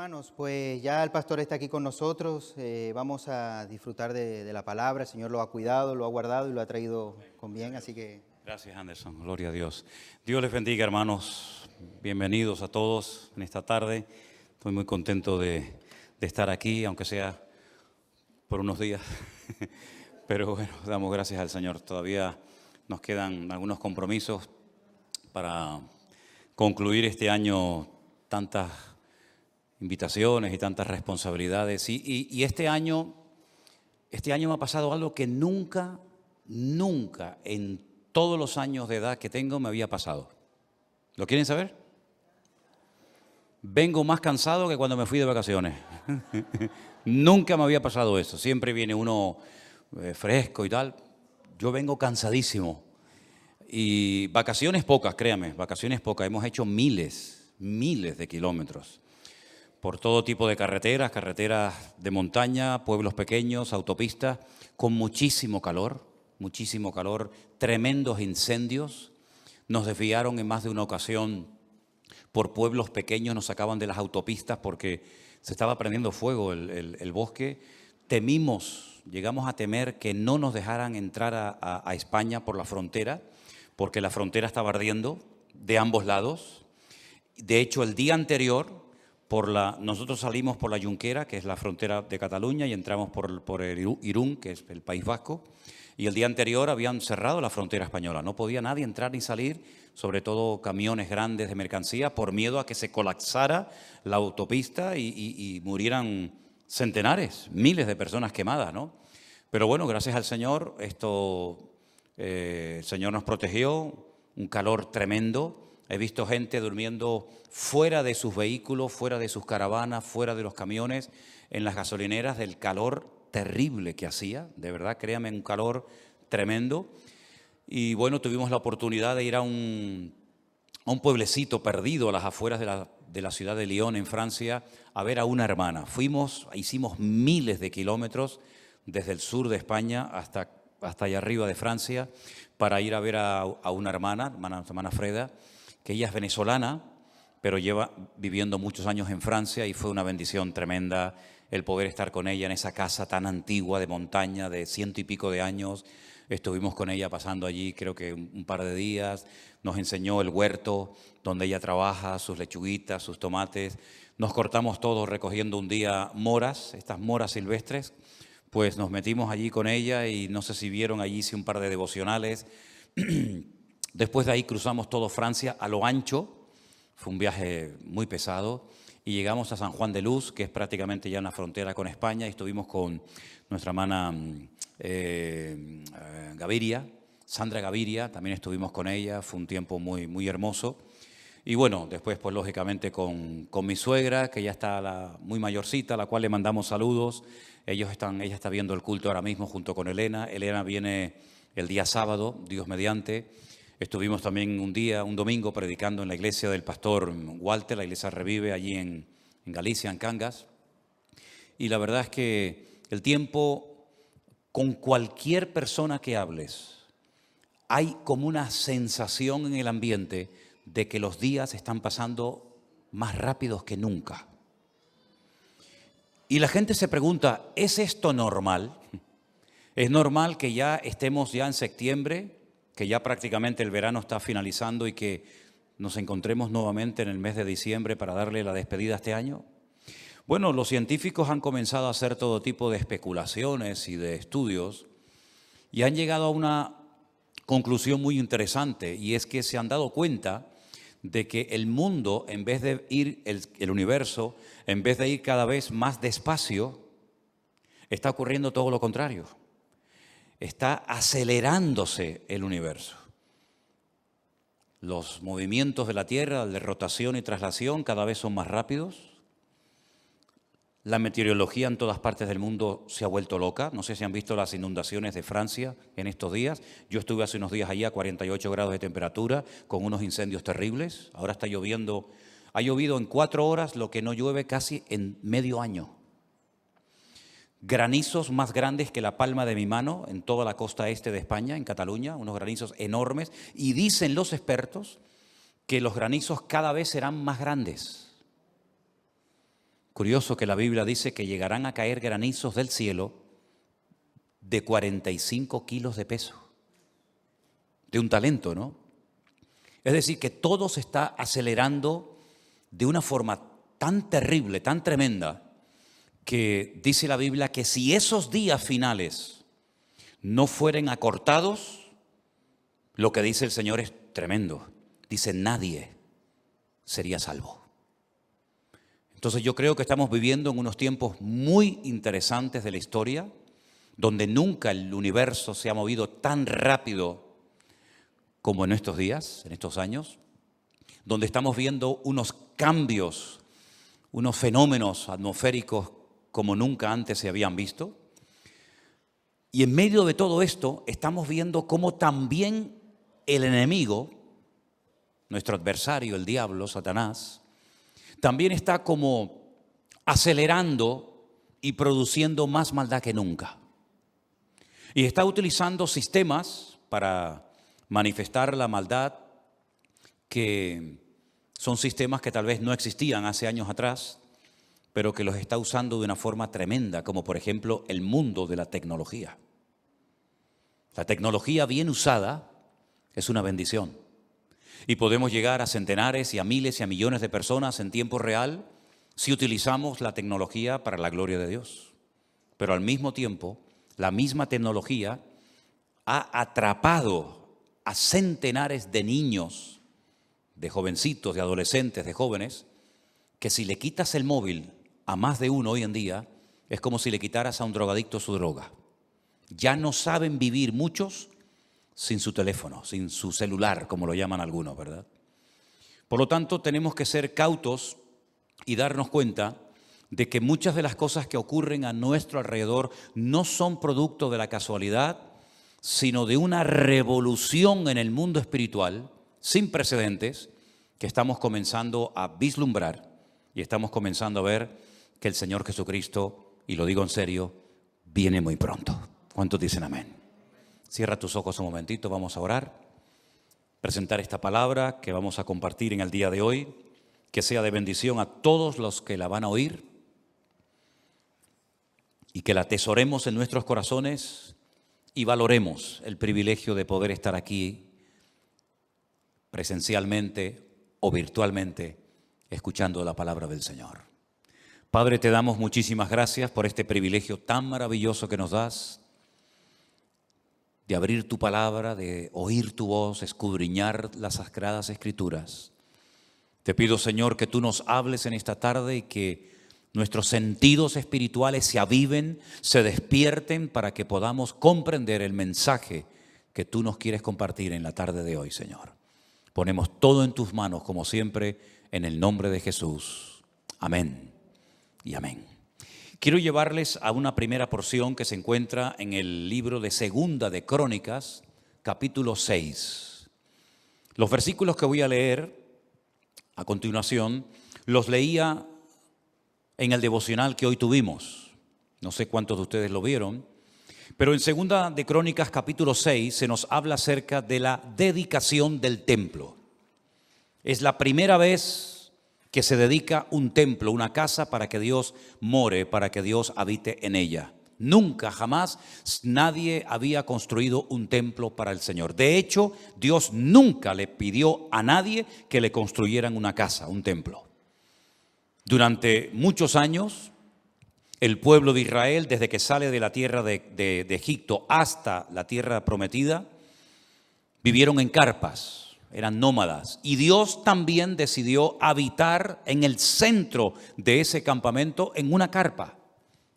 hermanos, pues ya el pastor está aquí con nosotros, vamos a disfrutar de la palabra. El Señor lo ha cuidado, lo ha guardado y lo ha traído con bien, así que... Gracias, Anderson, gloria a Dios. Dios les bendiga, hermanos, bienvenidos a todos en esta tarde. Estoy muy contento de estar aquí, aunque sea por unos días, pero bueno, damos gracias al Señor. Todavía nos quedan algunos compromisos para concluir este año, tantas invitaciones y tantas responsabilidades. Y este año me ha pasado algo que nunca en todos los años de edad que tengo me había pasado. ¿Lo quieren saber? Vengo más cansado que cuando me fui de vacaciones. Nunca me había pasado eso. Siempre viene uno fresco y tal. Yo vengo cansadísimo. Y vacaciones pocas, créanme, vacaciones pocas. Hemos hecho miles de kilómetros por todo tipo de carreteras de montaña, pueblos pequeños, autopistas, con muchísimo calor, tremendos incendios. Nos desviaron en más de una ocasión por pueblos pequeños, nos sacaban de las autopistas porque se estaba prendiendo fuego el bosque. Llegamos a temer que no nos dejaran entrar a España por la frontera, porque la frontera estaba ardiendo de ambos lados. De hecho, el día anterior, nosotros salimos por la Junquera, que es la frontera de Cataluña, y entramos por el Irún, que es el País Vasco, y el día anterior habían cerrado la frontera española. No podía nadie entrar ni salir, sobre todo camiones grandes de mercancía, por miedo a que se colapsara la autopista y murieran centenares, miles de personas quemadas, ¿no? Pero bueno, gracias al Señor, el Señor nos protegió, un calor tremendo. He visto gente durmiendo fuera de sus vehículos, fuera de sus caravanas, fuera de los camiones, en las gasolineras, del calor terrible que hacía. De verdad, créanme, un calor tremendo. Y bueno, tuvimos la oportunidad de ir a un pueblecito perdido a las afueras de la ciudad de Lyon, en Francia, a ver a una hermana. Hicimos miles de kilómetros desde el sur de España hasta allá arriba de Francia para ir a ver a una hermana Freda, que ella es venezolana, pero lleva viviendo muchos años en Francia, y fue una bendición tremenda el poder estar con ella en esa casa tan antigua de montaña de 100 y pico de años. Estuvimos con ella pasando allí creo que un par de días, nos enseñó el huerto donde ella trabaja, sus lechuguitas, sus tomates. Nos cortamos todos recogiendo un día moras, estas moras silvestres, pues nos metimos allí con ella y no sé si vieron, allí hice un par de devocionales. Después de ahí cruzamos todo Francia a lo ancho, fue un viaje muy pesado, y llegamos a San Juan de Luz, que es prácticamente ya una frontera con España, y estuvimos con nuestra hermana Gaviria, Sandra Gaviria, también estuvimos con ella, fue un tiempo muy hermoso. Y bueno, después pues lógicamente con mi suegra, que ya está muy mayorcita, a la cual le mandamos saludos. Ella está viendo el culto ahora mismo junto con Elena. Elena viene el día sábado, Dios mediante. Estuvimos también un domingo, predicando en la iglesia del pastor Walter, la iglesia Revive, allí en Galicia, en Cangas. Y la verdad es que el tiempo, con cualquier persona que hables, hay como una sensación en el ambiente de que los días están pasando más rápidos que nunca. Y la gente se pregunta, ¿es esto normal? ¿Es normal que ya estemos ya en septiembre, que ya prácticamente el verano está finalizando y que nos encontremos nuevamente en el mes de diciembre para darle la despedida a este año? Bueno, los científicos han comenzado a hacer todo tipo de especulaciones y de estudios y han llegado a una conclusión muy interesante, y es que se han dado cuenta de que el mundo, en vez de ir, el universo, en vez de ir cada vez más despacio, está ocurriendo todo lo contrario. Está acelerándose el universo. Los movimientos de la Tierra, de rotación y traslación, cada vez son más rápidos. La meteorología en todas partes del mundo se ha vuelto loca. No sé si han visto las inundaciones de Francia en estos días. Yo estuve hace unos días allí a 48 grados de temperatura, con unos incendios terribles. Ahora está lloviendo. Ha llovido en 4 horas lo que no llueve casi en medio año. Granizos más grandes que la palma de mi mano en toda la costa este de España, en Cataluña, unos granizos enormes. Y dicen los expertos que los granizos cada vez serán más grandes. Curioso que la Biblia dice que llegarán a caer granizos del cielo de 45 kilos de peso. De un talento, ¿no? Es decir, que todo se está acelerando de una forma tan terrible, tan tremenda, que dice la Biblia que si esos días finales no fueren acortados, lo que dice el Señor es tremendo. Dice, nadie sería salvo. Entonces yo creo que estamos viviendo en unos tiempos muy interesantes de la historia, donde nunca el universo se ha movido tan rápido como en estos días, en estos años, donde estamos viendo unos cambios, unos fenómenos atmosféricos como nunca antes se habían visto. Y en medio de todo esto estamos viendo cómo también el enemigo, nuestro adversario, el diablo, Satanás, también está como acelerando y produciendo más maldad que nunca. Y está utilizando sistemas para manifestar la maldad que son sistemas que tal vez no existían hace años atrás, pero que los está usando de una forma tremenda, como por ejemplo el mundo de la tecnología. La tecnología bien usada es una bendición. Y podemos llegar a centenares y a miles y a millones de personas en tiempo real si utilizamos la tecnología para la gloria de Dios. Pero al mismo tiempo, la misma tecnología ha atrapado a centenares de niños, de jovencitos, de adolescentes, de jóvenes, que si le quitas el móvil a más de uno hoy en día, es como si le quitaras a un drogadicto su droga. Ya no saben vivir muchos sin su teléfono, sin su celular, como lo llaman algunos, ¿verdad? Por lo tanto, tenemos que ser cautos y darnos cuenta de que muchas de las cosas que ocurren a nuestro alrededor no son producto de la casualidad, sino de una revolución en el mundo espiritual sin precedentes que estamos comenzando a vislumbrar y estamos comenzando a ver que el Señor Jesucristo, y lo digo en serio, viene muy pronto. ¿Cuántos dicen amén? Cierra tus ojos un momentito, vamos a orar, presentar esta palabra que vamos a compartir en el día de hoy, que sea de bendición a todos los que la van a oír y que la atesoremos en nuestros corazones y valoremos el privilegio de poder estar aquí presencialmente o virtualmente escuchando la palabra del Señor. Padre, te damos muchísimas gracias por este privilegio tan maravilloso que nos das de abrir tu palabra, de oír tu voz, escudriñar las sagradas escrituras. Te pido, Señor, que tú nos hables en esta tarde y que nuestros sentidos espirituales se aviven, se despierten para que podamos comprender el mensaje que tú nos quieres compartir en la tarde de hoy, Señor. Ponemos todo en tus manos, como siempre, en el nombre de Jesús. Amén y amén. Quiero llevarles a una primera porción que se encuentra en el libro de Segunda de Crónicas, capítulo 6. Los versículos que voy a leer a continuación, los leía en el devocional que hoy tuvimos. No sé cuántos de ustedes lo vieron, pero en Segunda de Crónicas, capítulo 6, se nos habla acerca de la dedicación del templo. Es la primera vez que se dedica un templo, una casa, para que Dios more, para que Dios habite en ella. Nunca, jamás, nadie había construido un templo para el Señor. De hecho, Dios nunca le pidió a nadie que le construyeran una casa, un templo. Durante muchos años, el pueblo de Israel, desde que sale de la tierra de Egipto hasta la tierra prometida, vivieron en carpas. Eran nómadas, y Dios también decidió habitar en el centro de ese campamento en una carpa,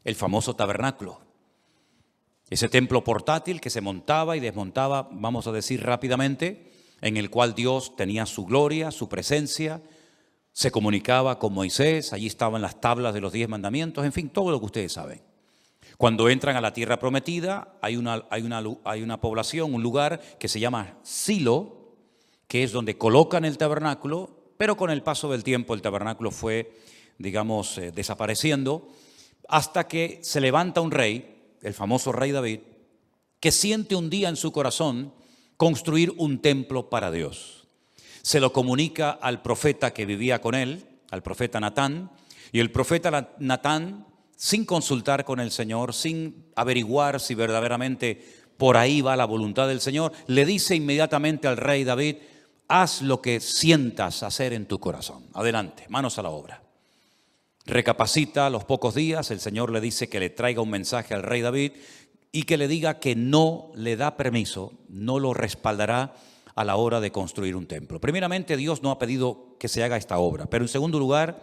el famoso tabernáculo. Ese templo portátil que se montaba y desmontaba, vamos a decir rápidamente, en el cual Dios tenía su gloria, su presencia, se comunicaba con Moisés, allí estaban las tablas de los 10 mandamientos, en fin, todo lo que ustedes saben. Cuando entran a la tierra prometida, hay una población, un lugar que se llama Silo, que es donde colocan el tabernáculo, pero con el paso del tiempo el tabernáculo fue, digamos, desapareciendo, hasta que se levanta un rey, el famoso rey David, que siente un día en su corazón construir un templo para Dios. Se lo comunica al profeta que vivía con él, al profeta Natán, Y el profeta Natán, sin consultar con el Señor, sin averiguar si verdaderamente por ahí va la voluntad del Señor, le dice inmediatamente al rey David: haz lo que sientas hacer en tu corazón. Adelante, manos a la obra. Recapacita a los pocos días, el Señor le dice que le traiga un mensaje al rey David y que le diga que no le da permiso, no lo respaldará a la hora de construir un templo. Primeramente, Dios no ha pedido que se haga esta obra, pero en segundo lugar,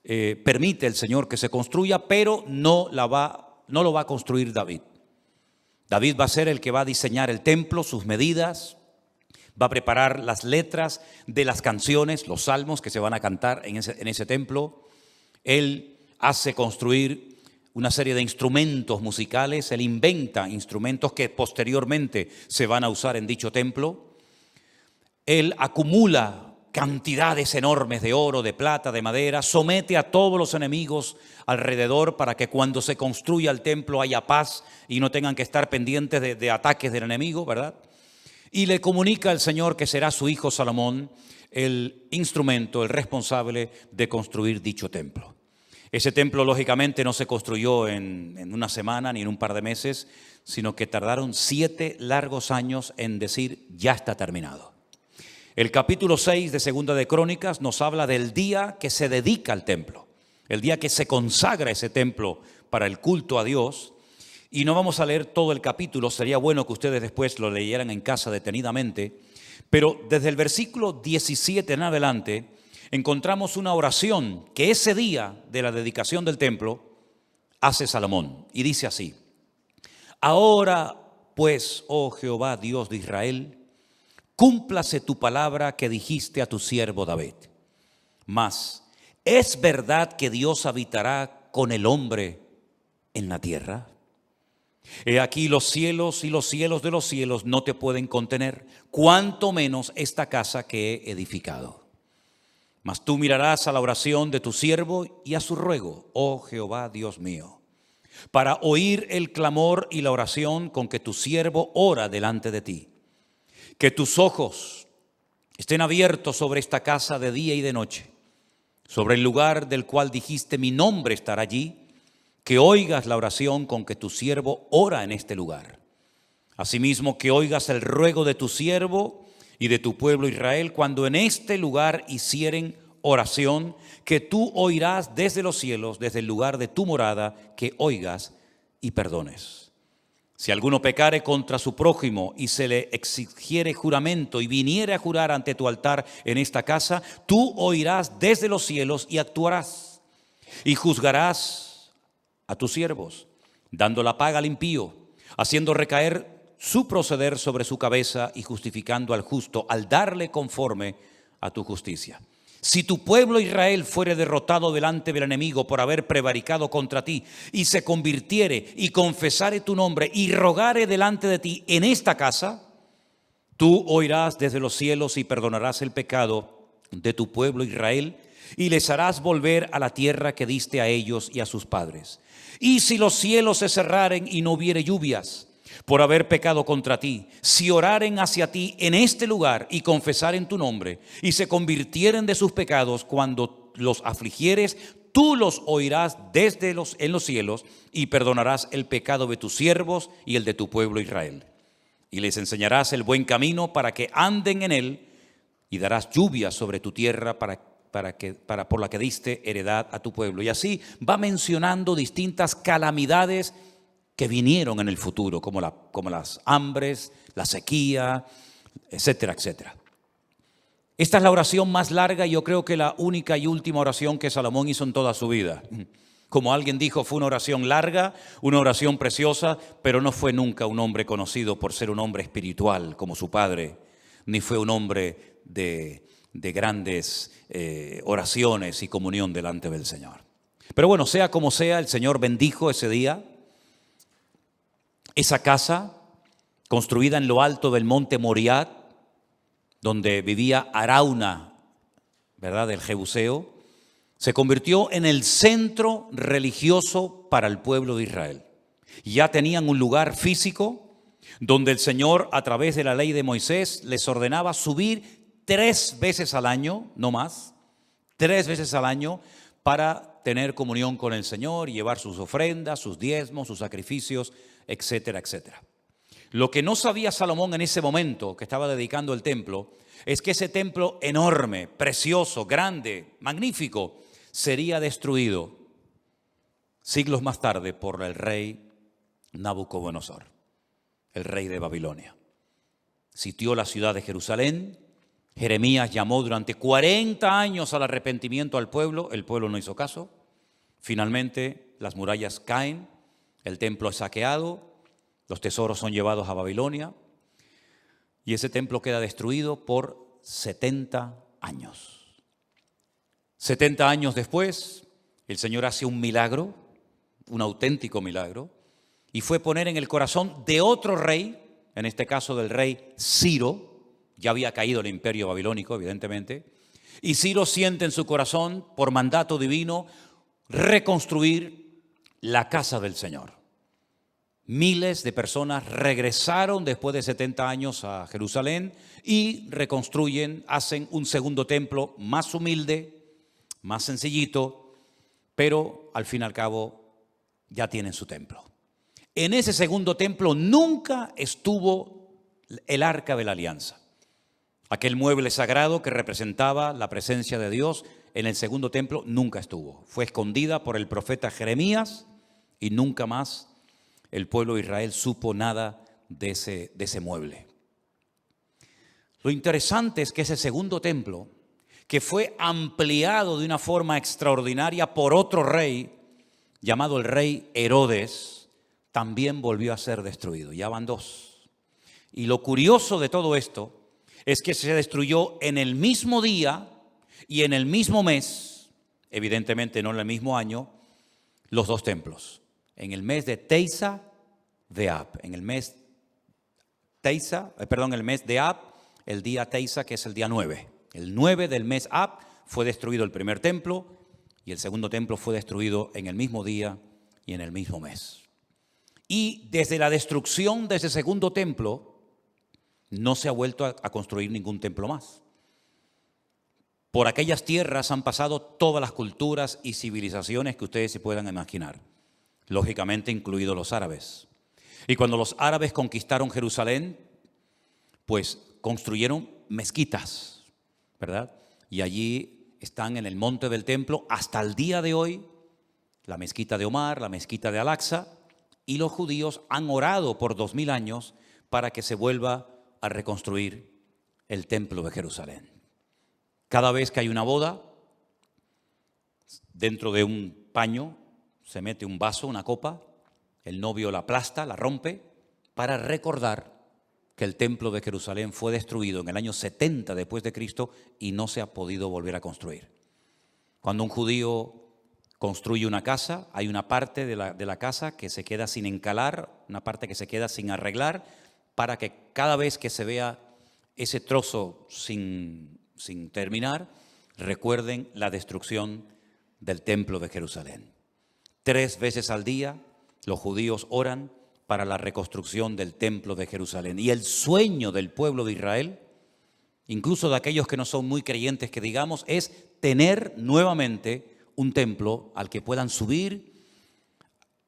permite el Señor que se construya, pero no lo va a construir David. David va a ser el que va a diseñar el templo, sus medidas, va a preparar las letras de las canciones, los salmos que se van a cantar en ese templo. Él hace construir una serie de instrumentos musicales, él inventa instrumentos que posteriormente se van a usar en dicho templo. Él acumula cantidades enormes de oro, de plata, de madera, somete a todos los enemigos alrededor para que cuando se construya el templo haya paz y no tengan que estar pendientes de ataques del enemigo, ¿verdad? Y le comunica al Señor que será su hijo Salomón el instrumento, el responsable de construir dicho templo. Ese templo lógicamente no se construyó en una semana ni en un par de meses, sino que tardaron 7 largos años en decir: ya está terminado. El capítulo 6 de Segunda de Crónicas nos habla del día que se dedica al templo, el día que se consagra ese templo para el culto a Dios. Y no vamos a leer todo el capítulo, sería bueno que ustedes después lo leyeran en casa detenidamente, pero desde el versículo 17 en adelante encontramos una oración que ese día de la dedicación del templo hace Salomón, y dice así: ahora pues, oh Jehová Dios de Israel, cúmplase tu palabra que dijiste a tu siervo David. Mas, ¿es verdad que Dios habitará con el hombre en la tierra? He aquí los cielos y los cielos de los cielos no te pueden contener, cuanto menos esta casa que he edificado. Mas tú mirarás a la oración de tu siervo y a su ruego, oh Jehová Dios mío, para oír el clamor y la oración con que tu siervo ora delante de ti. Que tus ojos estén abiertos sobre esta casa de día y de noche, sobre el lugar del cual dijiste: mi nombre estará allí. Que oigas la oración con que tu siervo ora en este lugar. Asimismo, que oigas el ruego de tu siervo y de tu pueblo Israel cuando en este lugar hicieren oración, que tú oirás desde los cielos, desde el lugar de tu morada, que oigas y perdones. Si alguno pecare contra su prójimo y se le exigiere juramento y viniere a jurar ante tu altar en esta casa, tú oirás desde los cielos y actuarás y juzgarás a tus siervos, dando la paga al impío, haciendo recaer su proceder sobre su cabeza y justificando al justo al darle conforme a tu justicia. Si tu pueblo Israel fuere derrotado delante del enemigo por haber prevaricado contra ti y se convirtiere y confesare tu nombre y rogare delante de ti en esta casa, tú oirás desde los cielos y perdonarás el pecado de tu pueblo Israel y les harás volver a la tierra que diste a ellos y a sus padres. Y si los cielos se cerraren y no hubiere lluvias por haber pecado contra ti, si oraren hacia ti en este lugar y confesaren tu nombre y se convirtieren de sus pecados cuando los afligieres, tú los oirás en los cielos y perdonarás el pecado de tus siervos y el de tu pueblo Israel. Y les enseñarás el buen camino para que anden en él y darás lluvia sobre tu tierra por la que diste heredad a tu pueblo. Y así va mencionando distintas calamidades que vinieron en el futuro, como las hambres, la sequía, etcétera, etcétera. Esta es la oración más larga y yo creo que la única y última oración que Salomón hizo en toda su vida. Como alguien dijo, fue una oración larga, una oración preciosa, pero no fue nunca un hombre conocido por ser un hombre espiritual como su padre, ni fue un hombre de grandes oraciones y comunión delante del Señor. Pero bueno, sea como sea, el Señor bendijo ese día esa casa construida en lo alto del monte Moriah, donde vivía Arauna, ¿verdad?, del Jebuseo, se convirtió en el centro religioso para el pueblo de Israel. Ya tenían un lugar físico donde el Señor, a través de la ley de Moisés, les ordenaba subir 3 veces al año, no más, 3 veces al año, para tener comunión con el Señor y llevar sus ofrendas, sus diezmos, sus sacrificios, etcétera, etcétera. Lo que no sabía Salomón en ese momento que estaba dedicando el templo es que ese templo enorme, precioso, grande, magnífico, sería destruido siglos más tarde por el rey Nabucodonosor, el rey de Babilonia. Sitió la ciudad de Jerusalén. Jeremías llamó durante 40 años al arrepentimiento al pueblo. El pueblo no hizo caso. Finalmente las murallas caen, el templo es saqueado, los tesoros son llevados a Babilonia y ese templo queda destruido por 70 años. 70 años después, el Señor hace un milagro, un auténtico milagro, y fue poner en el corazón de otro rey, en este caso del rey Ciro. Ya había caído el imperio babilónico, evidentemente, y Ciro siente en su corazón, por mandato divino, reconstruir la casa del Señor. Miles de personas regresaron después de 70 años a Jerusalén y reconstruyen, hacen un segundo templo más humilde, más sencillito, pero al fin y al cabo ya tienen su templo. En ese segundo templo nunca estuvo el Arca de la Alianza. Aquel mueble sagrado que representaba la presencia de Dios en el segundo templo nunca estuvo. Fue escondida por el profeta Jeremías y nunca más el pueblo de Israel supo nada de ese mueble. Lo interesante es que ese segundo templo, que fue ampliado de una forma extraordinaria por otro rey, llamado el rey Herodes, también volvió a ser destruido. Ya van dos. Y lo curioso de todo esto es que se destruyó en el mismo día y en el mismo mes, evidentemente no en el mismo año, los dos templos. En el mes de Teisa de Ab, el mes de Ab, el día Teisa, que es el día 9. El 9 del mes Ab fue destruido el primer templo y el segundo templo fue destruido en el mismo día y en el mismo mes. Y desde la destrucción de ese segundo templo, no se ha vuelto a construir ningún templo más. Por aquellas tierras han pasado todas las culturas y civilizaciones que ustedes se puedan imaginar, lógicamente incluidos los árabes. Y cuando los árabes conquistaron Jerusalén, pues construyeron mezquitas, ¿verdad? Y allí están en el monte del templo hasta el día de hoy, la mezquita de Omar, la mezquita de Al-Aqsa, y los judíos han orado por 2000 años para que se vuelva a reconstruir el templo de Jerusalén. Cada vez que hay una boda, dentro de un paño se mete un vaso, una copa, el novio la aplasta, la rompe, para recordar que el templo de Jerusalén fue destruido en el año 70 después de Cristo y no se ha podido volver a construir. Cuando un judío construye una casa, hay una parte de la casa que se queda sin encalar, una parte que se queda sin arreglar, para que cada vez que se vea ese trozo sin terminar, recuerden la destrucción del templo de Jerusalén. 3 veces al día los judíos oran para la reconstrucción del templo de Jerusalén. Y el sueño del pueblo de Israel, incluso de aquellos que no son muy creyentes, que digamos, es tener nuevamente un templo al que puedan subir,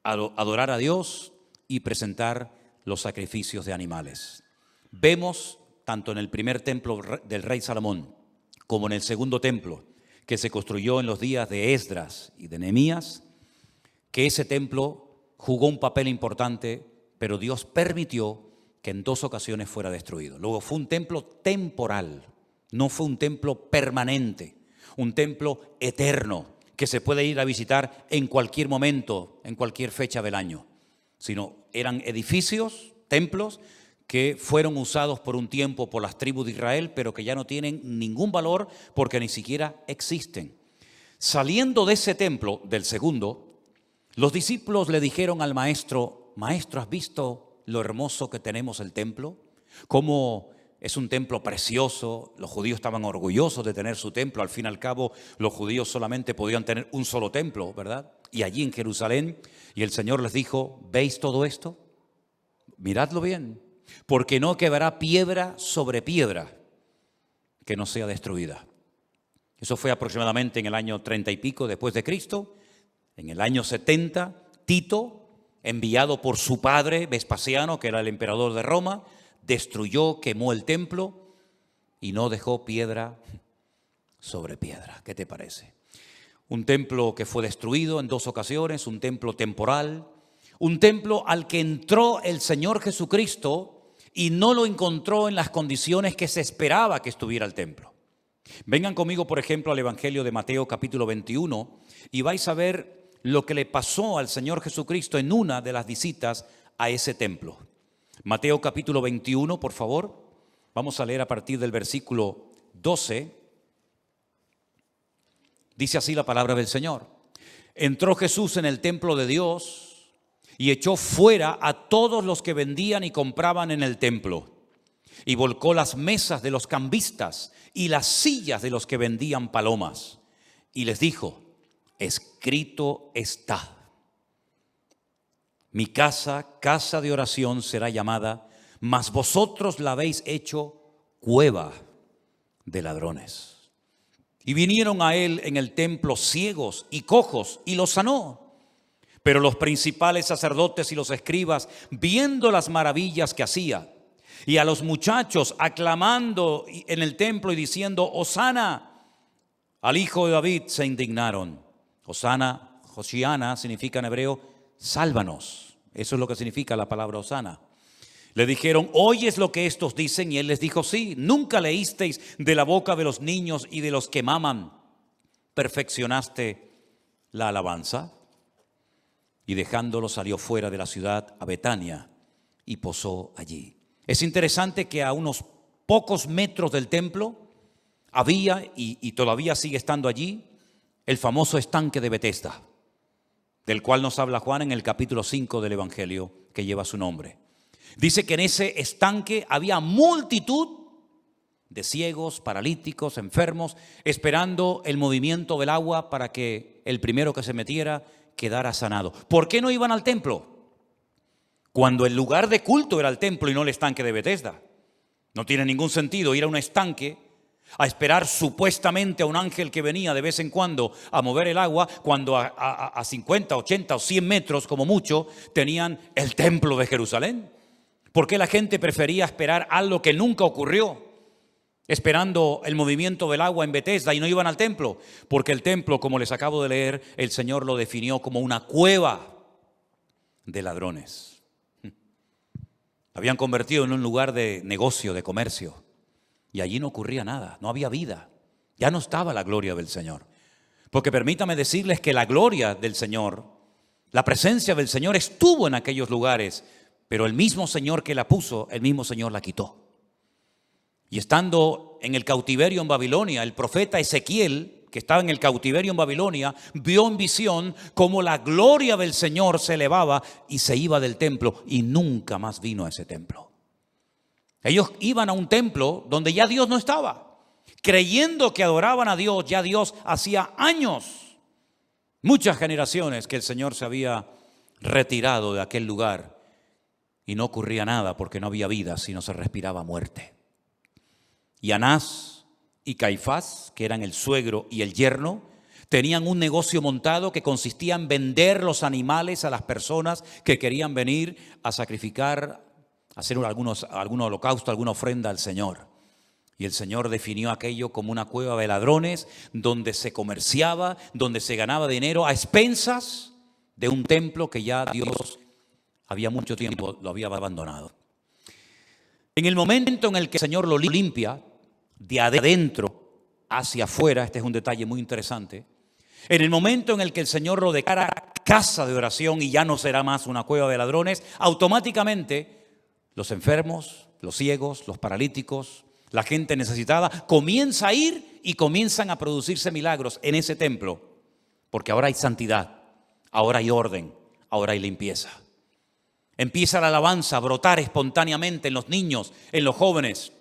adorar a Dios y presentar los sacrificios de animales. Vemos, tanto en el primer templo del rey Salomón como en el segundo templo, que se construyó en los días de Esdras y de Nehemías, que ese templo jugó un papel importante, pero Dios permitió que en 2 ocasiones fuera destruido. Luego fue un templo temporal, no fue un templo permanente, un templo eterno que se puede ir a visitar en cualquier momento, en cualquier fecha del año, sino eran edificios, templos, que fueron usados por un tiempo por las tribus de Israel, pero que ya no tienen ningún valor porque ni siquiera existen. Saliendo de ese templo, del segundo, los discípulos le dijeron al maestro: Maestro, ¿has visto lo hermoso que tenemos el templo? Cómo es un templo precioso. Los judíos estaban orgullosos de tener su templo. Al fin y al cabo, los judíos solamente podían tener un solo templo, ¿verdad? Y allí en Jerusalén, y el Señor les dijo: ¿veis todo esto? Miradlo bien, porque no quedará piedra sobre piedra que no sea destruida. Eso fue aproximadamente en el año 30 y pico después de Cristo, En el año 70, Tito, enviado por su padre Vespasiano, que era el emperador de Roma, destruyó, quemó el templo y no dejó piedra sobre piedra. ¿Qué te parece? Un templo que fue destruido en 2 ocasiones, un templo temporal, un templo al que entró el Señor Jesucristo y no lo encontró en las condiciones que se esperaba que estuviera el templo. Vengan conmigo, por ejemplo, al Evangelio de Mateo capítulo 21 y vais a ver lo que le pasó al Señor Jesucristo en una de las visitas a ese templo. Mateo capítulo 21, por favor. Vamos a leer a partir del versículo 12. Dice así la palabra del Señor. Entró Jesús en el templo de Dios y echó fuera a todos los que vendían y compraban en el templo. Y volcó las mesas de los cambistas y las sillas de los que vendían palomas. Y les dijo: escrito está: mi casa, casa de oración será llamada, mas vosotros la habéis hecho cueva de ladrones. Y vinieron a él en el templo ciegos y cojos y los sanó. Pero los principales sacerdotes y los escribas, viendo las maravillas que hacía, y a los muchachos aclamando en el templo y diciendo: Hosana al hijo de David, se indignaron. Hosana, Hoshiana, significa en hebreo sálvanos. Eso es lo que significa la palabra Hosana. Le dijeron: ¿oyes lo que estos dicen? Y él les dijo: sí. ¿Nunca leísteis de la boca de los niños y de los que maman perfeccionaste la alabanza? Y dejándolo salió fuera de la ciudad a Betania y posó allí. Es interesante que a unos pocos metros del templo había, y todavía sigue estando allí, el famoso estanque de Betesda, del cual nos habla Juan en el capítulo 5 del Evangelio que lleva su nombre. Dice que en ese estanque había multitud de ciegos, paralíticos, enfermos, esperando el movimiento del agua para que el primero que se metiera quedara sanado. ¿Por qué no iban al templo? Cuando el lugar de culto era el templo y no el estanque de Betesda. No tiene ningún sentido ir a un estanque a esperar supuestamente a un ángel que venía de vez en cuando a mover el agua, cuando a 50, 80 o 100 metros como mucho tenían el templo de Jerusalén. ¿Por qué la gente prefería esperar algo que nunca ocurrió, esperando el movimiento del agua en Betesda, y no iban al templo? Porque el templo, como les acabo de leer, el Señor lo definió como una cueva de ladrones. Habían convertido en un lugar de negocio, de comercio, y allí no ocurría nada, no había vida. Ya no estaba la gloria del Señor. Porque permítame decirles que la gloria del Señor, la presencia del Señor estuvo en aquellos lugares, pero el mismo Señor que la puso, el mismo Señor la quitó. Y estando en el cautiverio en Babilonia, el profeta Ezequiel, que estaba en el cautiverio en Babilonia, vio en visión cómo la gloria del Señor se elevaba y se iba del templo, y nunca más vino a ese templo. Ellos iban a un templo donde ya Dios no estaba, creyendo que adoraban a Dios. Ya Dios hacía años, muchas generaciones, que el Señor se había retirado de aquel lugar, y no ocurría nada porque no había vida, sino se respiraba muerte. Y Anás y Caifás, que eran el suegro y el yerno, tenían un negocio montado que consistía en vender los animales a las personas que querían venir a sacrificar, a hacer algún holocausto, alguna ofrenda al Señor. Y el Señor definió aquello como una cueva de ladrones, donde se comerciaba, donde se ganaba dinero a expensas de un templo que ya Dios había mucho tiempo lo había abandonado. En el momento en el que el Señor lo limpia, de adentro hacia afuera, este es un detalle muy interesante, en el momento en el que el Señor lo declara casa de oración y ya no será más una cueva de ladrones, automáticamente los enfermos, los ciegos, los paralíticos, la gente necesitada comienza a ir y comienzan a producirse milagros en ese templo, porque ahora hay santidad, ahora hay orden, ahora hay limpieza. Empieza la alabanza a brotar espontáneamente en los niños, en los jóvenes.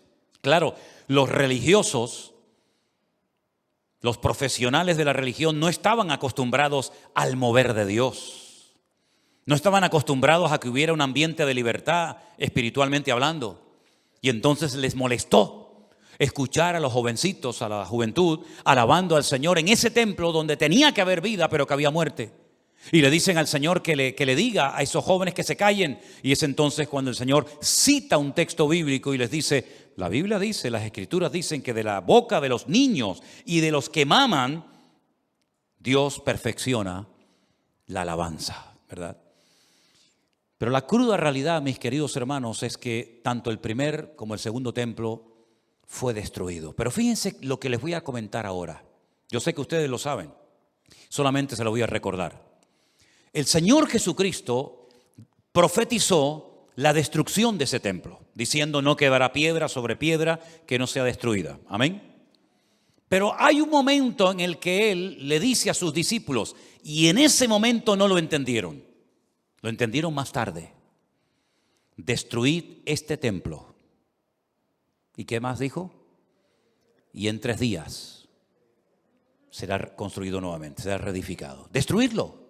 Claro, los religiosos, los profesionales de la religión no estaban acostumbrados al mover de Dios. No estaban acostumbrados a que hubiera un ambiente de libertad espiritualmente hablando. Y entonces les molestó escuchar a los jovencitos, a la juventud, alabando al Señor en ese templo donde tenía que haber vida, pero que había muerte. Y le dicen al Señor que le diga a esos jóvenes que se callen. Y es entonces cuando el Señor cita un texto bíblico y les dice, la Biblia dice, las Escrituras dicen que de la boca de los niños y de los que maman, Dios perfecciona la alabanza, ¿verdad? Pero la cruda realidad, mis queridos hermanos, es que tanto el primer como el segundo templo fue destruido. Pero fíjense lo que les voy a comentar ahora. Yo sé que ustedes lo saben, solamente se lo voy a recordar. El Señor Jesucristo profetizó la destrucción de ese templo, diciendo no quedará piedra sobre piedra que no sea destruida. Amén. Pero hay un momento en el que Él le dice a sus discípulos, y en ese momento no lo entendieron. Lo entendieron más tarde. Destruid este templo. ¿Y qué más dijo? Y en 3 días será construido nuevamente, será reedificado. Destruidlo.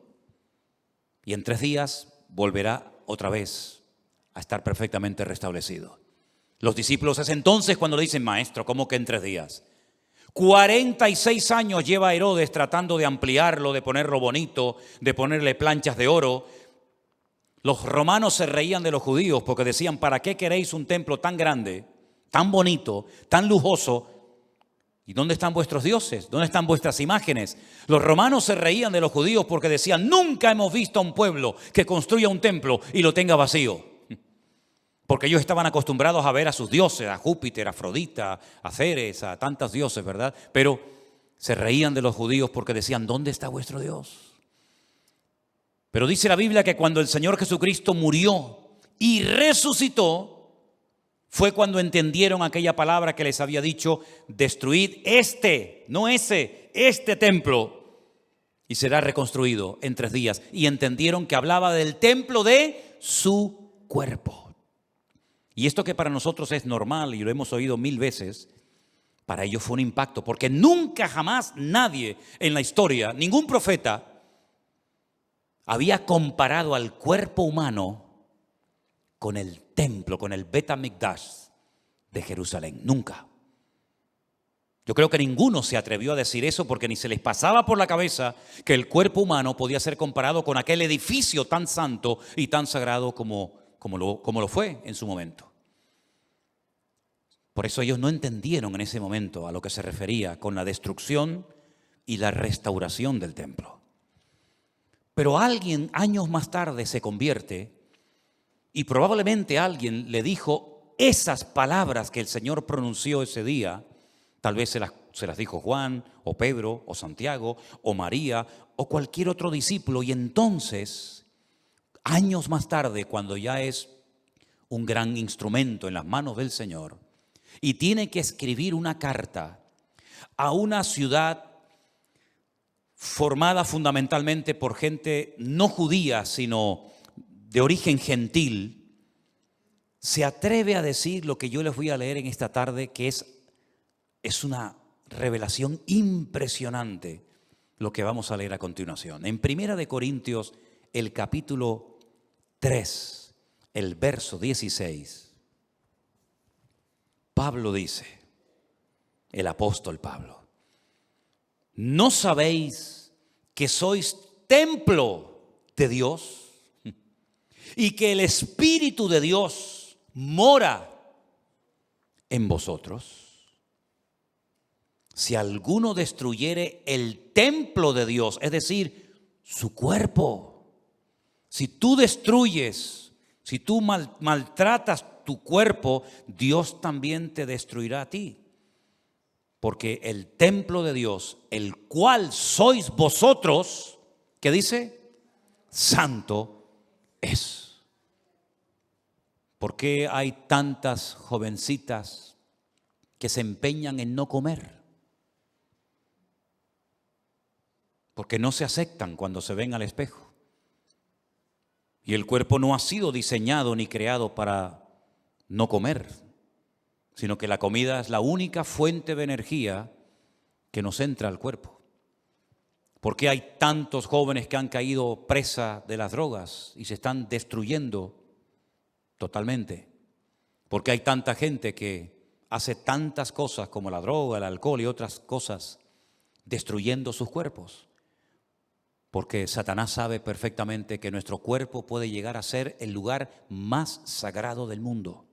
Y en 3 días volverá otra vez a estar perfectamente restablecido. Los discípulos es entonces cuando le dicen, maestro, ¿cómo que en 3 días? 46 años lleva Herodes tratando de ampliarlo, de ponerlo bonito, de ponerle planchas de oro. Los romanos se reían de los judíos porque decían, ¿para qué queréis un templo tan grande, tan bonito, tan lujoso? ¿Y dónde están vuestros dioses? ¿Dónde están vuestras imágenes? Los romanos se reían de los judíos porque decían, nunca hemos visto a un pueblo que construya un templo y lo tenga vacío. Porque ellos estaban acostumbrados a ver a sus dioses, a Júpiter, a Afrodita, a Ceres, a tantos dioses, ¿verdad? Pero se reían de los judíos porque decían, ¿dónde está vuestro Dios? Pero dice la Biblia que cuando el Señor Jesucristo murió y resucitó, fue cuando entendieron aquella palabra que les había dicho, destruid no ese, este templo, y será reconstruido en 3 días. Y entendieron que hablaba del templo de su cuerpo. Y esto que para nosotros es normal y lo hemos oído 1000 veces, para ellos fue un impacto, porque nunca jamás nadie en la historia, ningún profeta, había comparado al cuerpo humano con el templo, con el Bet HaMikdash de Jerusalén. Nunca. Yo creo que ninguno se atrevió a decir eso porque ni se les pasaba por la cabeza que el cuerpo humano podía ser comparado con aquel edificio tan santo y tan sagrado como lo fue en su momento. Por eso ellos no entendieron en ese momento a lo que se refería con la destrucción y la restauración del templo. Pero alguien años más tarde se convierte y probablemente alguien le dijo esas palabras que el Señor pronunció ese día. Tal vez se las dijo Juan o Pedro o Santiago o María o cualquier otro discípulo. Y entonces, años más tarde, cuando ya es un gran instrumento en las manos del Señor y tiene que escribir una carta a una ciudad formada fundamentalmente por gente no judía, sino de origen gentil, se atreve a decir lo que yo les voy a leer en esta tarde, que es una revelación impresionante lo que vamos a leer a continuación. En 1 Corintios, el capítulo 3, el verso 16, Pablo dice, el apóstol Pablo, ¿no sabéis que sois templo de Dios y que el Espíritu de Dios mora en vosotros? Si alguno destruyere el templo de Dios, es decir, su cuerpo, si tú destruyes, si tú maltratas tu cuerpo, Dios también te destruirá a ti. Porque el templo de Dios, el cual sois vosotros, ¿qué dice? Santo es. ¿Por qué hay tantas jovencitas que se empeñan en no comer? Porque no se aceptan cuando se ven al espejo. Y el cuerpo no ha sido diseñado ni creado para no comer, sino que la comida es la única fuente de energía que nos entra al cuerpo. ¿Por qué hay tantos jóvenes que han caído presa de las drogas y se están destruyendo totalmente? ¿Por qué hay tanta gente que hace tantas cosas como la droga, el alcohol y otras cosas, destruyendo sus cuerpos? Porque Satanás sabe perfectamente que nuestro cuerpo puede llegar a ser el lugar más sagrado del mundo.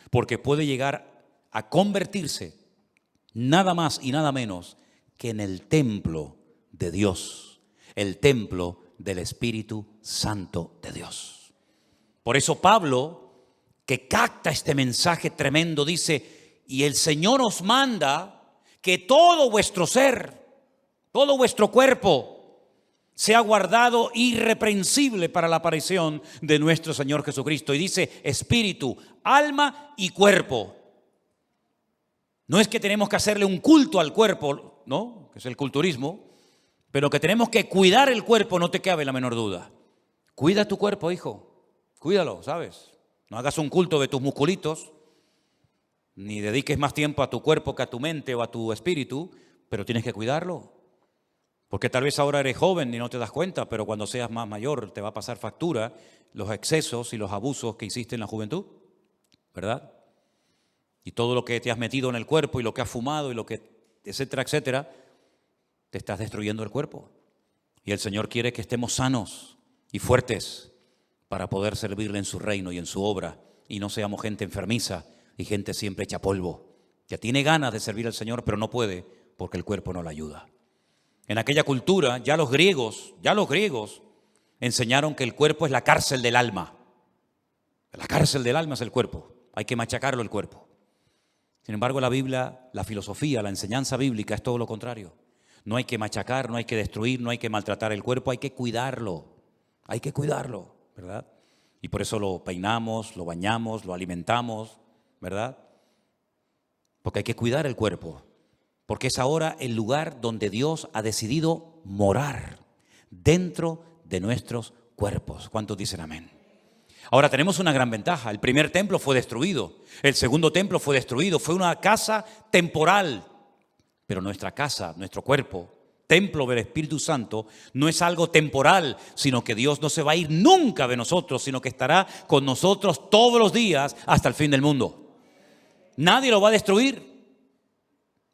Porque puede llegar a convertirse nada más y nada menos que en el templo de Dios, el templo del Espíritu Santo de Dios. Por eso Pablo, que capta este mensaje tremendo, dice: y el Señor os manda que todo vuestro ser, todo vuestro cuerpo, sea guardado irreprensible para la aparición de nuestro Señor Jesucristo. Y dice espíritu, alma y cuerpo. No es que tenemos que hacerle un culto al cuerpo, ¿no? Que es el culturismo, pero que tenemos que cuidar el cuerpo, no te cabe la menor duda. Cuida tu cuerpo, hijo. Cuídalo, ¿sabes? No hagas un culto de tus musculitos, ni dediques más tiempo a tu cuerpo que a tu mente o a tu espíritu, pero tienes que cuidarlo. Porque tal vez ahora eres joven y no te das cuenta, pero cuando seas más mayor te va a pasar factura los excesos y los abusos que hiciste en la juventud, ¿verdad? Y todo lo que te has metido en el cuerpo y lo que has fumado y lo que, etcétera, etcétera, te estás destruyendo el cuerpo. Y el Señor quiere que estemos sanos y fuertes para poder servirle en su reino y en su obra, y no seamos gente enfermiza y gente siempre hecha polvo, que tiene ganas de servir al Señor pero no puede porque el cuerpo no la ayuda. En aquella cultura ya los griegos enseñaron que el cuerpo es la cárcel del alma. La cárcel del alma es el cuerpo, hay que machacarlo el cuerpo. Sin embargo, la Biblia, la filosofía, la enseñanza bíblica es todo lo contrario. No hay que machacar, no hay que destruir, no hay que maltratar el cuerpo, hay que cuidarlo, ¿verdad? Y por eso lo peinamos, lo bañamos, lo alimentamos, ¿verdad? Porque hay que cuidar el cuerpo, porque es ahora el lugar donde Dios ha decidido morar, dentro de nuestros cuerpos. ¿Cuántos dicen amén? Ahora tenemos una gran ventaja. El primer templo fue destruido, el segundo templo fue destruido, fue una casa temporal. Pero nuestra casa, nuestro cuerpo, templo del Espíritu Santo, no es algo temporal, sino que Dios no se va a ir nunca de nosotros, sino que estará con nosotros todos los días hasta el fin del mundo. Nadie lo va a destruir.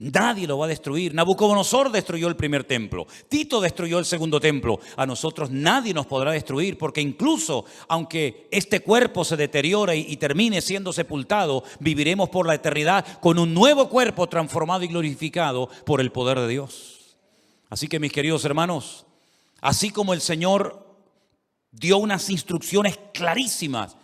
Nadie lo va a destruir. Nabucodonosor destruyó el primer templo. Tito destruyó el segundo templo. A nosotros nadie nos podrá destruir, porque incluso aunque este cuerpo se deteriore y termine siendo sepultado, viviremos por la eternidad con un nuevo cuerpo transformado y glorificado por el poder de Dios. Así que, mis queridos hermanos, así como el Señor dio unas instrucciones clarísimas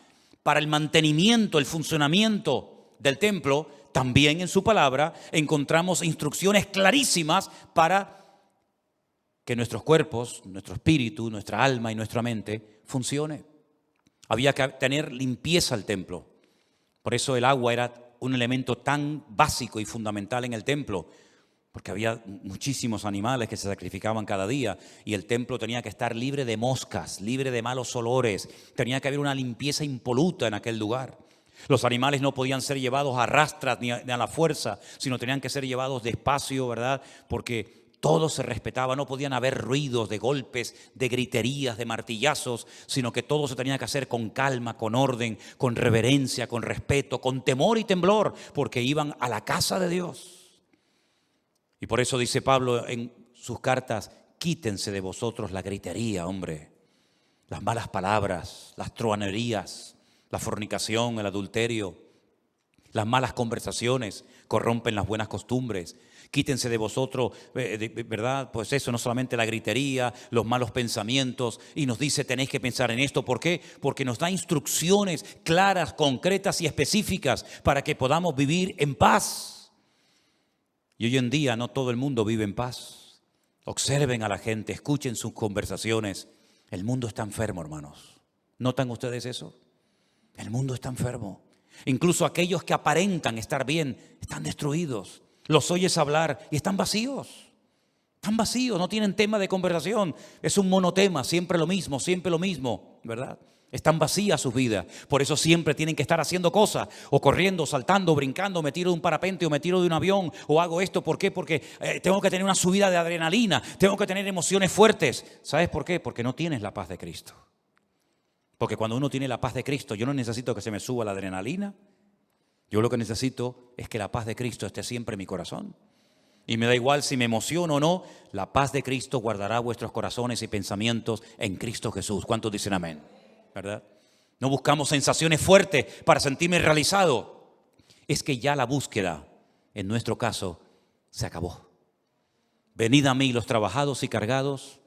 para el mantenimiento, el funcionamiento del templo, también en su palabra encontramos instrucciones clarísimas para que nuestros cuerpos, nuestro espíritu, nuestra alma y nuestra mente funcione. Había que tener limpieza al templo. Por eso el agua era un elemento tan básico y fundamental en el templo, porque había muchísimos animales que se sacrificaban cada día y el templo tenía que estar libre de moscas, libre de malos olores. Tenía que haber una limpieza impoluta en aquel lugar. Los animales no podían ser llevados a rastras ni a la fuerza, sino tenían que ser llevados despacio, ¿verdad? Porque todo se respetaba, no podían haber ruidos de golpes, de griterías, de martillazos, sino que todo se tenía que hacer con calma, con orden, con reverencia, con respeto, con temor y temblor, porque iban a la casa de Dios. Y por eso dice Pablo en sus cartas: quítense de vosotros la gritería, hombre, las malas palabras, las truhanerías, la fornicación, el adulterio, las malas conversaciones corrompen las buenas costumbres. Quítense de vosotros, ¿verdad? Pues eso, no solamente la gritería, los malos pensamientos. Y nos dice, tenéis que pensar en esto. ¿Por qué? Porque nos da instrucciones claras, concretas y específicas para que podamos vivir en paz. Y hoy en día no todo el mundo vive en paz. Observen a la gente, escuchen sus conversaciones. El mundo está enfermo, hermanos. ¿Notan ustedes eso? El mundo está enfermo. Incluso aquellos que aparentan estar bien están destruidos. Los oyes hablar y están vacíos. Están vacíos, no tienen tema de conversación. Es un monotema, siempre lo mismo, ¿verdad? Están vacías sus vidas. Por eso siempre tienen que estar haciendo cosas, o corriendo, saltando, brincando, me tiro de un parapente o me tiro de un avión, o hago esto. ¿Por qué? Porque tengo que tener una subida de adrenalina, tengo que tener emociones fuertes. ¿Sabes por qué? Porque no tienes la paz de Cristo. Porque cuando uno tiene la paz de Cristo, yo no necesito que se me suba la adrenalina. Yo lo que necesito es que la paz de Cristo esté siempre en mi corazón. Y me da igual si me emociono o no, la paz de Cristo guardará vuestros corazones y pensamientos en Cristo Jesús. ¿Cuántos dicen amén? ¿Verdad? No buscamos sensaciones fuertes para sentirme realizado. Es que ya la búsqueda, en nuestro caso, se acabó. Venid a mí los trabajados y cargados,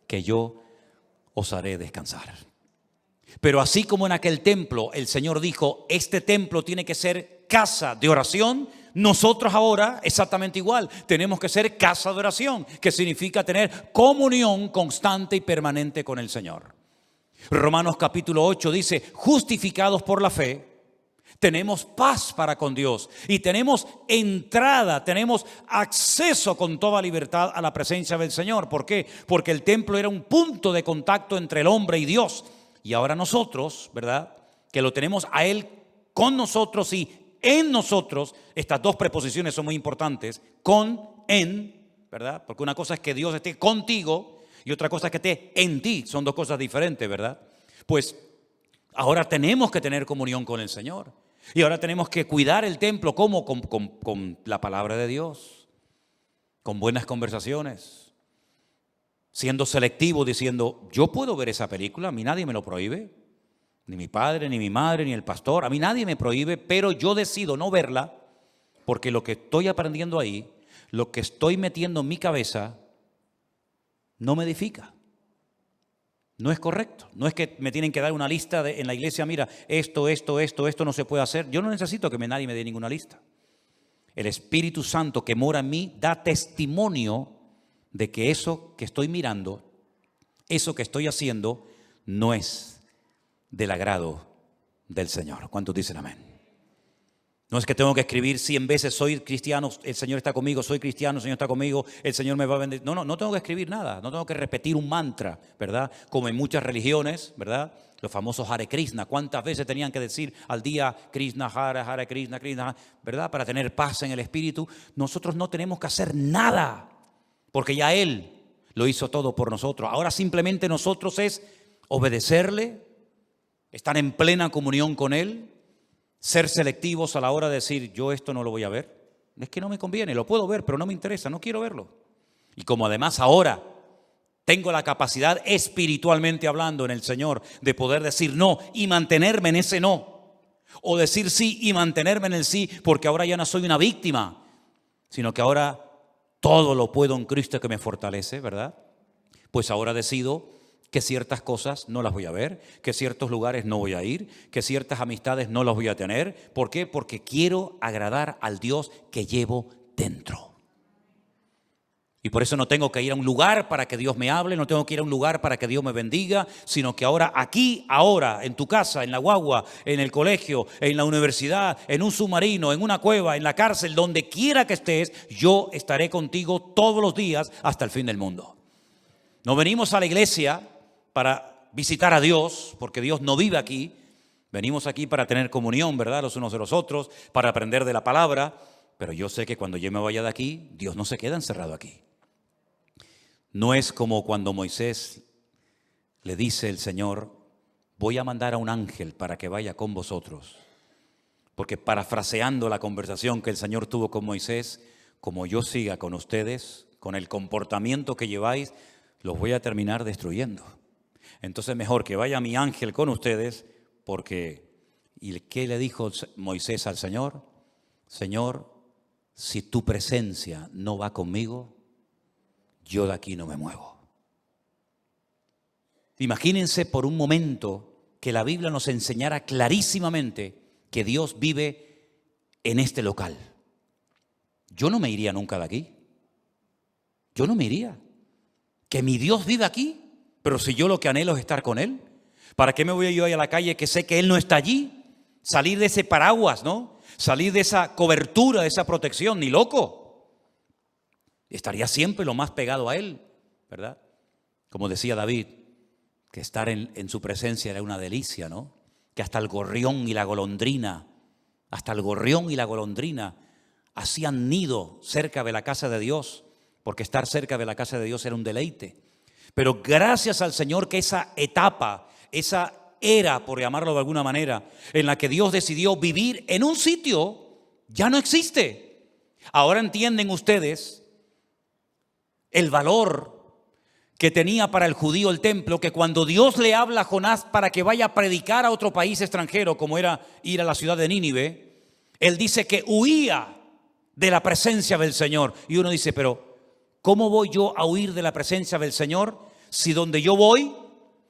que yo os haré descansar. Pero así como en aquel templo el Señor dijo, este templo tiene que ser casa de oración, nosotros ahora exactamente igual, tenemos que ser casa de oración, que significa tener comunión constante y permanente con el Señor. Romanos capítulo 8 dice, justificados por la fe, tenemos paz para con Dios y tenemos entrada, tenemos acceso con toda libertad a la presencia del Señor. ¿Por qué? Porque el templo era un punto de contacto entre el hombre y Dios. Y ahora nosotros, ¿verdad? Que lo tenemos a Él con nosotros y en nosotros. Estas dos preposiciones son muy importantes. Con, en, ¿verdad? Porque una cosa es que Dios esté contigo y otra cosa es que esté en ti. Son dos cosas diferentes, ¿verdad? Pues ahora tenemos que tener comunión con el Señor. Y ahora tenemos que cuidar el templo. ¿Cómo? Con la palabra de Dios. Con buenas conversaciones. Siendo selectivo, diciendo, yo puedo ver esa película, a mí nadie me lo prohíbe. Ni mi padre, ni mi madre, ni el pastor. A mí nadie me prohíbe, pero yo decido no verla porque lo que estoy aprendiendo ahí, lo que estoy metiendo en mi cabeza, no me edifica. No es correcto. No es que me tienen que dar una lista en la iglesia, mira, esto no se puede hacer. Yo no necesito que nadie me dé ninguna lista. El Espíritu Santo que mora en mí da testimonio de que eso que estoy mirando, eso que estoy haciendo, no es del agrado del Señor. ¿Cuántos dicen amén? No es que tengo que escribir 100 veces, soy cristiano, el Señor está conmigo, soy cristiano, el Señor está conmigo, el Señor me va a bendecir. No tengo que escribir nada, no tengo que repetir un mantra, ¿verdad? Como en muchas religiones, ¿verdad? Los famosos Hare Krishna, ¿cuántas veces tenían que decir al día Krishna, Hare Krishna, Krishna, ¿verdad? Para tener paz en el espíritu. Nosotros no tenemos que hacer nada, porque ya Él lo hizo todo por nosotros. Ahora simplemente nosotros es obedecerle, estar en plena comunión con Él, ser selectivos a la hora de decir, yo esto no lo voy a ver. Es que no me conviene, lo puedo ver, pero no me interesa, no quiero verlo. Y como además ahora tengo la capacidad espiritualmente hablando en el Señor de poder decir no y mantenerme en ese no. O decir sí y mantenerme en el sí, porque ahora ya no soy una víctima, sino que ahora todo lo puedo en Cristo que me fortalece, ¿verdad? Pues ahora decido que ciertas cosas no las voy a ver, que ciertos lugares no voy a ir, que ciertas amistades no las voy a tener. ¿Por qué? Porque quiero agradar al Dios que llevo dentro. Y por eso no tengo que ir a un lugar para que Dios me hable, no tengo que ir a un lugar para que Dios me bendiga, sino que ahora, aquí, ahora, en tu casa, en la guagua, en el colegio, en la universidad, en un submarino, en una cueva, en la cárcel, donde quiera que estés, yo estaré contigo todos los días hasta el fin del mundo. No venimos a la iglesia para visitar a Dios, porque Dios no vive aquí. Venimos aquí para tener comunión, ¿verdad? Los unos de los otros, para aprender de la palabra. Pero yo sé que cuando yo me vaya de aquí, Dios no se queda encerrado aquí. No es como cuando Moisés le dice el Señor, voy a mandar a un ángel para que vaya con vosotros. Porque parafraseando la conversación que el Señor tuvo con Moisés, como yo siga con ustedes, con el comportamiento que lleváis, los voy a terminar destruyendo. Entonces mejor que vaya mi ángel con ustedes, porque, ¿y qué le dijo Moisés al Señor? Señor, si tu presencia no va conmigo, yo de aquí no me muevo. Imagínense por un momento que la Biblia nos enseñara clarísimamente que Dios vive en este local. Yo no me iría nunca de aquí. Yo no me iría. Que mi Dios vive aquí. Pero si yo lo que anhelo es estar con Él, ¿para qué me voy yo a la calle que sé que Él no está allí? Salir de ese paraguas, ¿no? Salir de esa cobertura, de esa protección, ni loco. Estaría siempre lo más pegado a Él, ¿verdad? Como decía David, que estar en su presencia era una delicia, ¿no? Que hasta el gorrión y la golondrina hacían nido cerca de la casa de Dios, porque estar cerca de la casa de Dios era un deleite. Pero gracias al Señor que esa etapa, esa era, por llamarlo de alguna manera, en la que Dios decidió vivir en un sitio, ya no existe. Ahora entienden ustedes el valor que tenía para el judío el templo, que cuando Dios le habla a Jonás para que vaya a predicar a otro país extranjero, como era ir a la ciudad de Nínive, él dice que huía de la presencia del Señor. Y uno dice, pero ¿cómo voy yo a huir de la presencia del Señor si donde yo voy,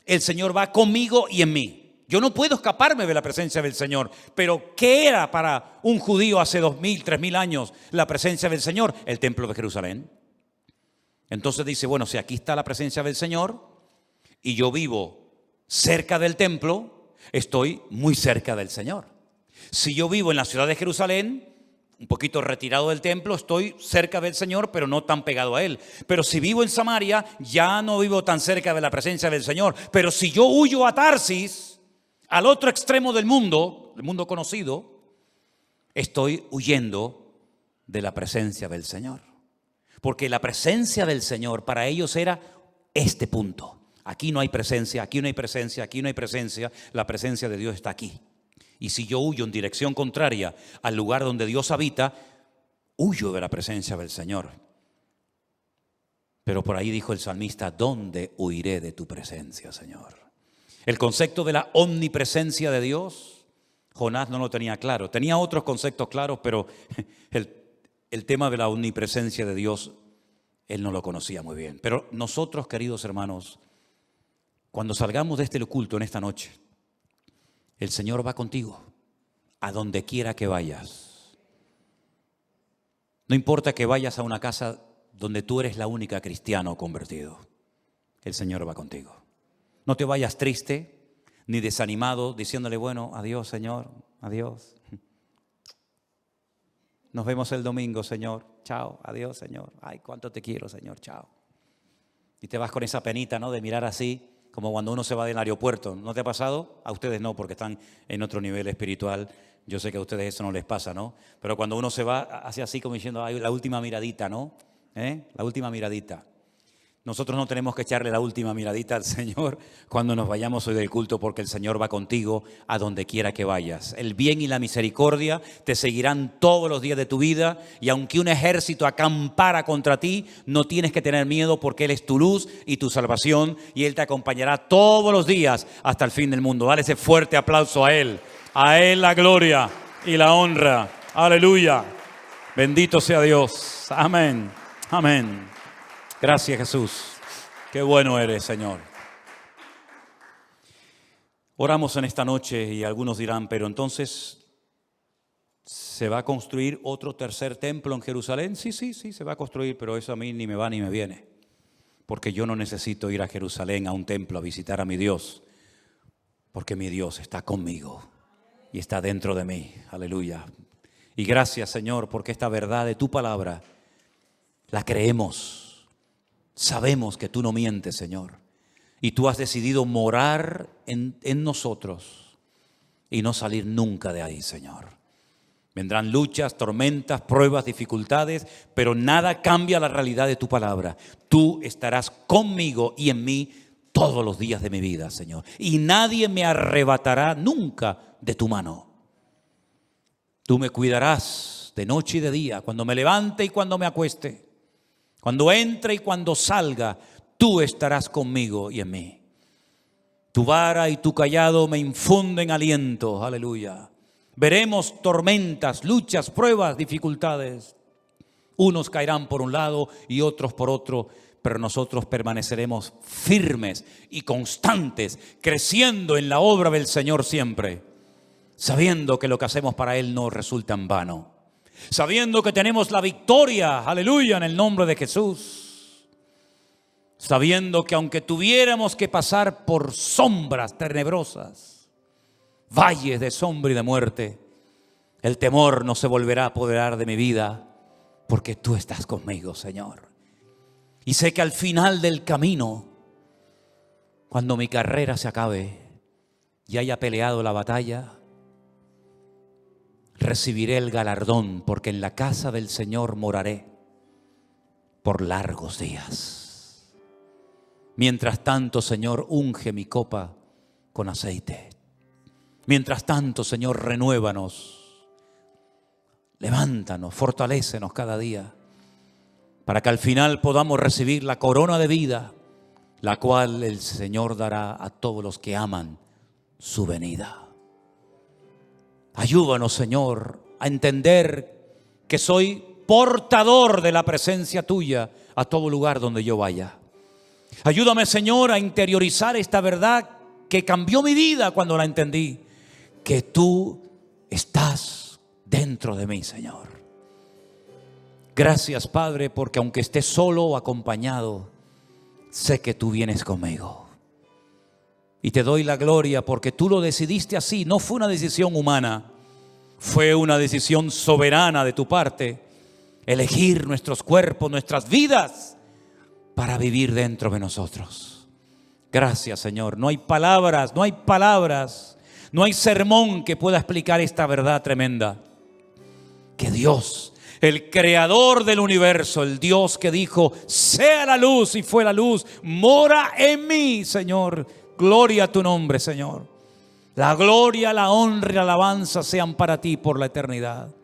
el Señor va conmigo y en mí? Yo no puedo escaparme de la presencia del Señor. Pero ¿qué era para un judío hace 2000, 3000 años la presencia del Señor? El templo de Jerusalén. Entonces dice, bueno, si aquí está la presencia del Señor y yo vivo cerca del templo, estoy muy cerca del Señor. Si yo vivo en la ciudad de Jerusalén, un poquito retirado del templo, estoy cerca del Señor, pero no tan pegado a Él. Pero si vivo en Samaria, ya no vivo tan cerca de la presencia del Señor. Pero si yo huyo a Tarsis, al otro extremo del mundo conocido, estoy huyendo de la presencia del Señor. Porque la presencia del Señor para ellos era este punto. Aquí no hay presencia, aquí no hay presencia, aquí no hay presencia. La presencia de Dios está aquí. Y si yo huyo en dirección contraria al lugar donde Dios habita, huyo de la presencia del Señor. Pero por ahí dijo el salmista, ¿dónde huiré de tu presencia, Señor? El concepto de la omnipresencia de Dios, Jonás no lo tenía claro. Tenía otros conceptos claros, pero el tema de la omnipresencia de Dios, él no lo conocía muy bien. Pero nosotros, queridos hermanos, cuando salgamos de este culto en esta noche, el Señor va contigo a donde quiera que vayas. No importa que vayas a una casa donde tú eres la única cristiana o convertido. El Señor va contigo. No te vayas triste ni desanimado diciéndole, bueno, adiós, Señor, adiós. Nos vemos el domingo, Señor. Chao, adiós, Señor. Ay, cuánto te quiero, Señor. Chao. Y te vas con esa penita, ¿no? De mirar así, como cuando uno se va del aeropuerto. ¿No te ha pasado? A ustedes no, porque están en otro nivel espiritual. Yo sé que a ustedes eso no les pasa, ¿no? Pero cuando uno se va, hace así como diciendo, ay, la última miradita, ¿no? La última miradita. Nosotros no tenemos que echarle la última miradita al Señor cuando nos vayamos hoy del culto, porque el Señor va contigo a donde quiera que vayas. El bien y la misericordia te seguirán todos los días de tu vida, y aunque un ejército acampara contra ti, no tienes que tener miedo, porque Él es tu luz y tu salvación, y Él te acompañará todos los días hasta el fin del mundo. Dale ese fuerte aplauso a Él la gloria y la honra. Aleluya. Bendito sea Dios. Amén. Amén. Gracias, Jesús. Qué bueno eres, Señor. Oramos en esta noche y algunos dirán, pero entonces, ¿se va a construir otro tercer templo en Jerusalén? Sí, se va a construir, pero eso a mí ni me va ni me viene. Porque yo no necesito ir a Jerusalén, a un templo, a visitar a mi Dios. Porque mi Dios está conmigo y está dentro de mí. Aleluya. Y gracias, Señor, porque esta verdad de tu palabra la creemos. Sabemos que tú no mientes, Señor, y tú has decidido morar en nosotros y no salir nunca de ahí, Señor. Vendrán luchas, tormentas, pruebas, dificultades, pero nada cambia la realidad de tu palabra. Tú estarás conmigo y en mí todos los días de mi vida, Señor, y nadie me arrebatará nunca de tu mano. Tú me cuidarás de noche y de día, cuando me levante y cuando me acueste. Cuando entre y cuando salga, tú estarás conmigo y en mí. Tu vara y tu cayado me infunden aliento. Aleluya. Veremos tormentas, luchas, pruebas, dificultades. Unos caerán por un lado y otros por otro, pero nosotros permaneceremos firmes y constantes, creciendo en la obra del Señor siempre, sabiendo que lo que hacemos para Él no resulta en vano. Sabiendo que tenemos la victoria, aleluya, en el nombre de Jesús. Sabiendo que aunque tuviéramos que pasar por sombras tenebrosas, valles de sombra y de muerte, el temor no se volverá a apoderar de mi vida, porque tú estás conmigo, Señor. Y sé que al final del camino, cuando mi carrera se acabe y haya peleado la batalla, recibiré el galardón, porque en la casa del Señor moraré por largos días. Mientras tanto, Señor, unge mi copa con aceite. Mientras tanto, Señor, renuévanos, levántanos, fortalécenos cada día. para que al final podamos recibir la corona de vida, la cual el Señor dará a todos los que aman su venida. Ayúdanos, Señor, a entender que soy portador de la presencia tuya a todo lugar donde yo vaya. Ayúdame, Señor, a interiorizar esta verdad que cambió mi vida cuando la entendí, que tú estás dentro de mí, Señor. Gracias, Padre, porque aunque esté solo o acompañado, sé que tú vienes conmigo. Y te doy la gloria porque tú lo decidiste así. No fue una decisión humana, fue una decisión soberana de tu parte. Elegir nuestros cuerpos, nuestras vidas, para vivir dentro de nosotros. Gracias, Señor. No hay palabras, no hay sermón que pueda explicar esta verdad tremenda. Que Dios, el creador del universo, el Dios que dijo, sea la luz y fue la luz, mora en mí, Señor. Gloria a tu nombre, Señor. La gloria, la honra y la alabanza sean para ti por la eternidad.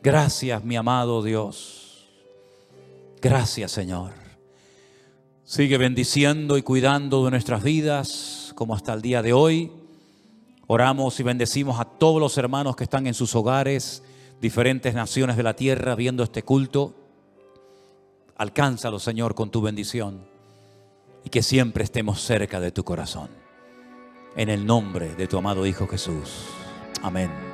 Gracias, mi amado Dios. Gracias, Señor. Sigue bendiciendo y cuidando de nuestras vidas como hasta el día de hoy. Oramos y bendecimos a todos los hermanos que están en sus hogares, diferentes naciones de la tierra viendo este culto. Alcánzalo, Señor, con tu bendición y que siempre estemos cerca de tu corazón. En el nombre de tu amado Hijo Jesús. Amén.